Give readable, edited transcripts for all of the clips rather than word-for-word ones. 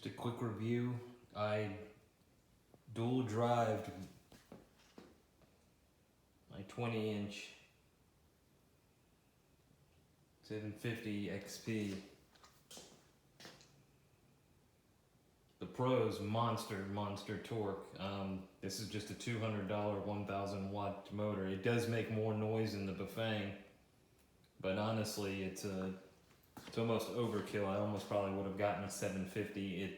Just a quick review. I dual drived my 20-inch 750 XP. The Pros monster torque. This is just a $200 1,000 watt motor. It does make more noise than the bafang, but honestly, it's almost overkill. I almost probably would have gotten a 750.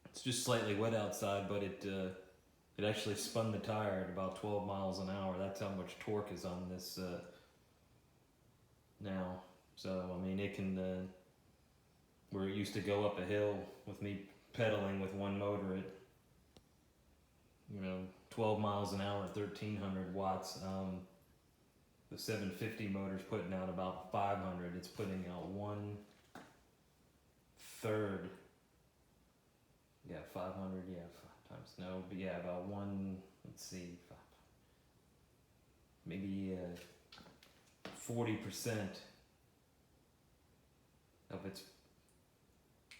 It's just slightly wet outside, but it actually spun the tire at about 12 miles an hour. That's how much torque is on this now. So I mean, it can. Where it used to go up a hill with me pedaling with one motor at 12 miles an hour at 1,300 watts. The 750 motor's putting out about 500. It's putting out 1/3. Yeah, 500. Yeah, 5 times no, but yeah, about one. Let's see, maybe 40% of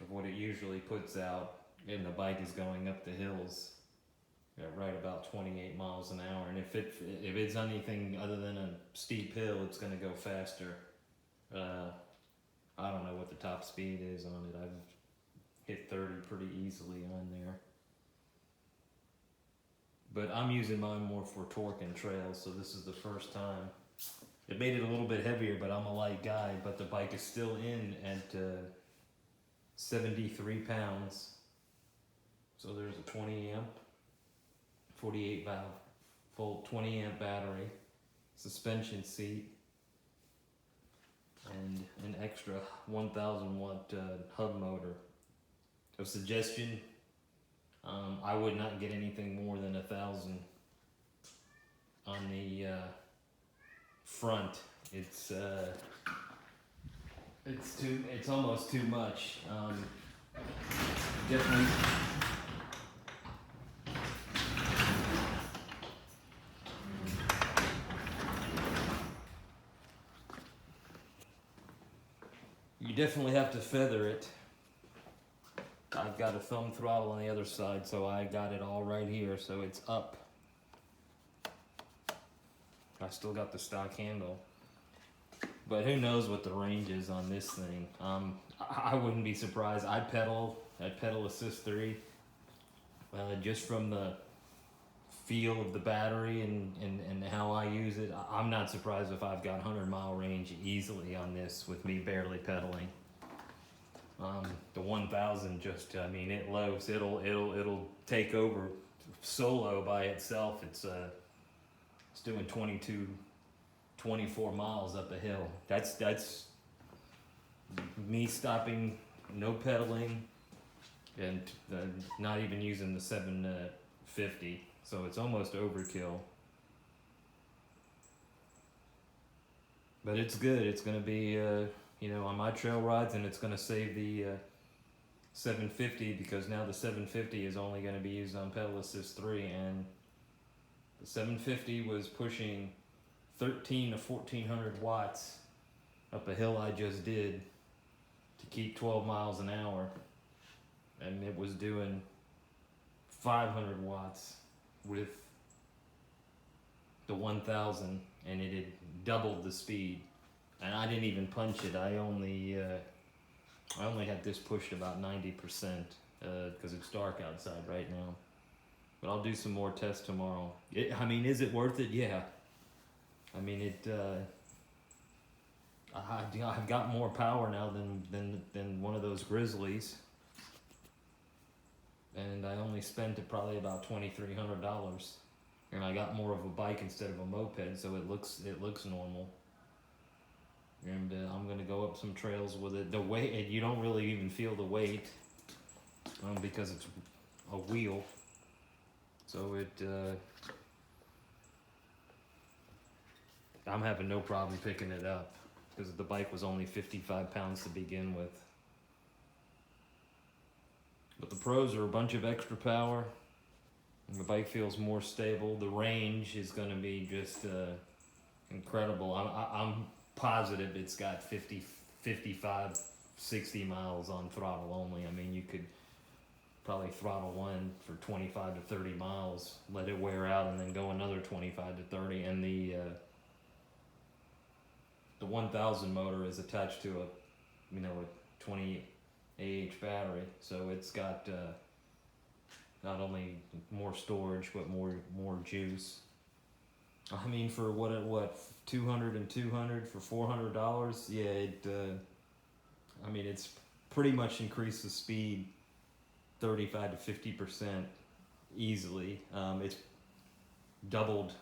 what it usually puts out, and the bike is going up the hills at right about 28 miles an hour. And if it's anything other than a steep hill, it's going to go faster. I don't know what the top speed is on it. I've hit 30 pretty easily on there. But I'm using mine more for torque and trails, so this is the first time. It made it a little bit heavier, but I'm a light guy, but the bike is still in at 73 pounds. So there's a 20 amp, 48 valve, full 20 amp battery, suspension seat, and an extra 1,000 watt hub motor. A suggestion, I would not get anything more than 1,000 on the front. It's almost too much. Definitely. You definitely have to feather it. I've got a thumb throttle on the other side, so I got it all right here, so it's up. I still got the stock handle. But who knows what the range is on this thing. I wouldn't be surprised. I pedal assist.3. Just from the feel of the battery and how I use it, I'm not surprised if I've got 100-mile range easily on this with me barely pedaling. The 1,000 just, I mean, it loads. It'll take over solo by itself. It's doing 24 miles up a hill. That's me stopping, no pedaling, and not even using the 750. So it's almost overkill. But it's good. It's going to be, on my trail rides, and it's going to save the 750, because now the 750 is only going to be used on pedal assist 3, and the 750 was pushing 1,300 to 1,400 watts up a hill I just did to keep 12 miles an hour, and it was doing 500 watts with the 1,000, and it had doubled the speed. And I didn't even punch it. I only had this pushed about 90% because it's dark outside right now. But I'll do some more tests tomorrow. Is it worth it? Yeah. I mean, I've got more power now than one of those Grizzlies, and I only spent probably about $2,300, and I got more of a bike instead of a moped, so it looks normal. And I'm gonna go up some trails with it. The weight, you don't really even feel the weight because it's a wheel, so I'm having no problem picking it up because the bike was only 55 pounds to begin with. But the Pros are a bunch of extra power, and the bike feels more stable. The range is going to be just incredible. I'm positive it's got 55, 60 miles on throttle only. I mean, you could probably throttle one for 25 to 30 miles, let it wear out, and then go another 25 to 30. And the 1000 motor is attached to a 20 AH battery, so it's got not only more storage but more juice. I mean, for what 200 and 200 for $400, yeah, I mean, it's pretty much increased the speed 35 to 50% easily. It's doubled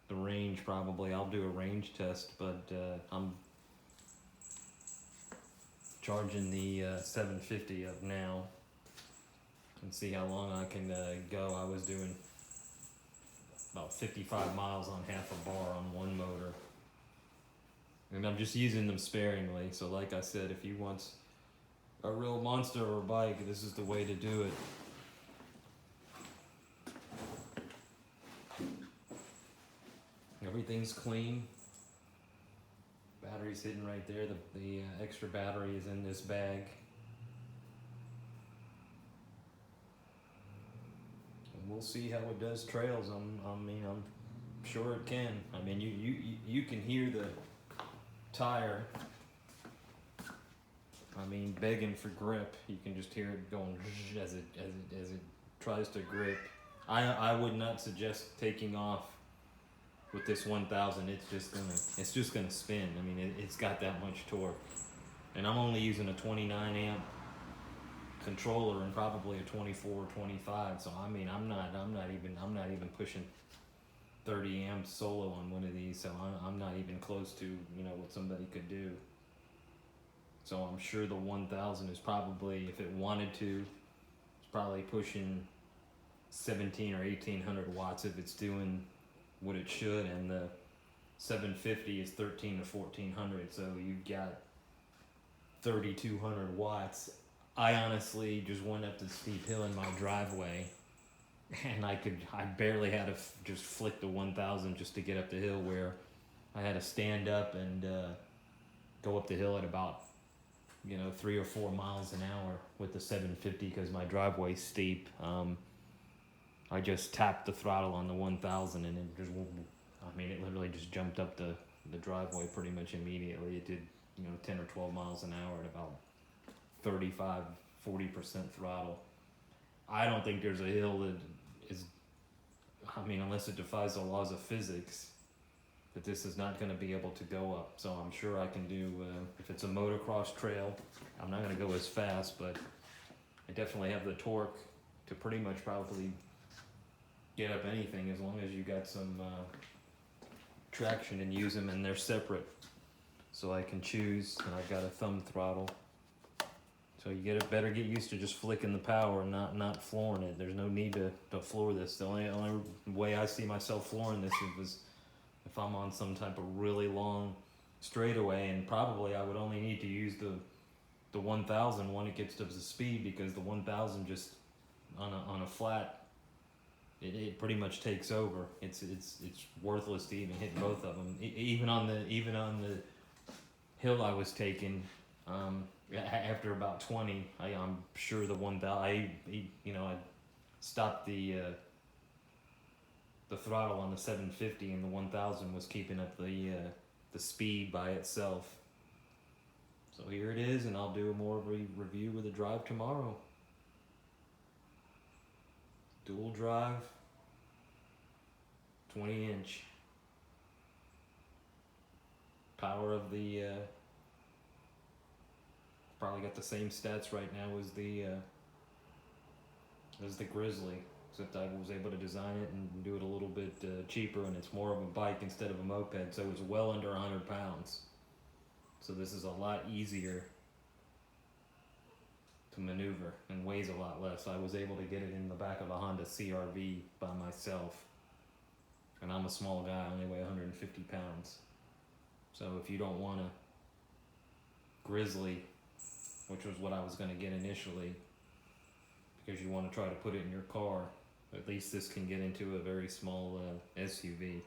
the range probably. I'll do a range test, but I'm charging the 750 up now and see how long I can go. I was doing about 55 miles on half a bar on one motor, and I'm just using them sparingly. So like I said, if you want a real monster or bike, this is the way to do it. Everything's clean. Battery's sitting right there. The extra battery is in this bag. And we'll see how it does trails. I'm sure it can. I mean, you can hear the tire. I mean, begging for grip. You can just hear it going as it tries to grip. I would not suggest taking off with this 1000. It's just gonna spin. I mean, it's got that much torque, and I'm only using a 29 amp controller and probably a 24 or 25. So I mean, I'm not even pushing 30 amps solo on one of these. So I'm not even close to what somebody could do. So I'm sure the 1000 is probably, if it wanted to, it's probably pushing 17 or 1800 watts if it's doing what it should, and the 750 is 13 to 1400, so you've got 3200 watts. I honestly just went up the steep hill in my driveway, and I barely had to just flick the 1000 just to get up the hill, where I had to stand up and go up the hill at about 3 or 4 miles an hour with the 750 because my driveway's steep. I just tapped the throttle on the 1000 and it literally just jumped up the driveway pretty much immediately. It did 10 or 12 miles an hour at about 35-40% throttle. I don't think there's a hill that is, unless it defies the laws of physics, that this is not going to be able to go up. So I'm sure I can do, if it's a motocross trail, I'm not going to go as fast, but I definitely have the torque to pretty much probably get up anything, as long as you got some traction and use them, and they're separate, so I can choose. And I've got a thumb throttle, so you better get used to just flicking the power and not flooring it. There's no need to floor this. The only way I see myself flooring this is if I'm on some type of really long straightaway, and probably I would only need to use the 1000 when it gets to the speed, because the 1000 just on a flat, it pretty much takes over. It's worthless to even hit both of them. Even on the hill I was taking, after about 20, I'm sure the 1000, I stopped the throttle on the 750, and the 1000 was keeping up the speed by itself. So here it is, and I'll do more of a review with the drive tomorrow. Dual drive, 20-inch. Power of the probably got the same stats right now as the Grizzly, except I was able to design it and do it a little bit cheaper, and it's more of a bike instead of a moped, so it's well under 100 pounds. So this is a lot easier to maneuver and weighs a lot less. I was able to get it in the back of a Honda CR-V by myself, and I'm a small guy, I only weigh 150 pounds. So if you don't want a Grizzly, which was what I was going to get initially, because you want to try to put it in your car, at least this can get into a very small SUV.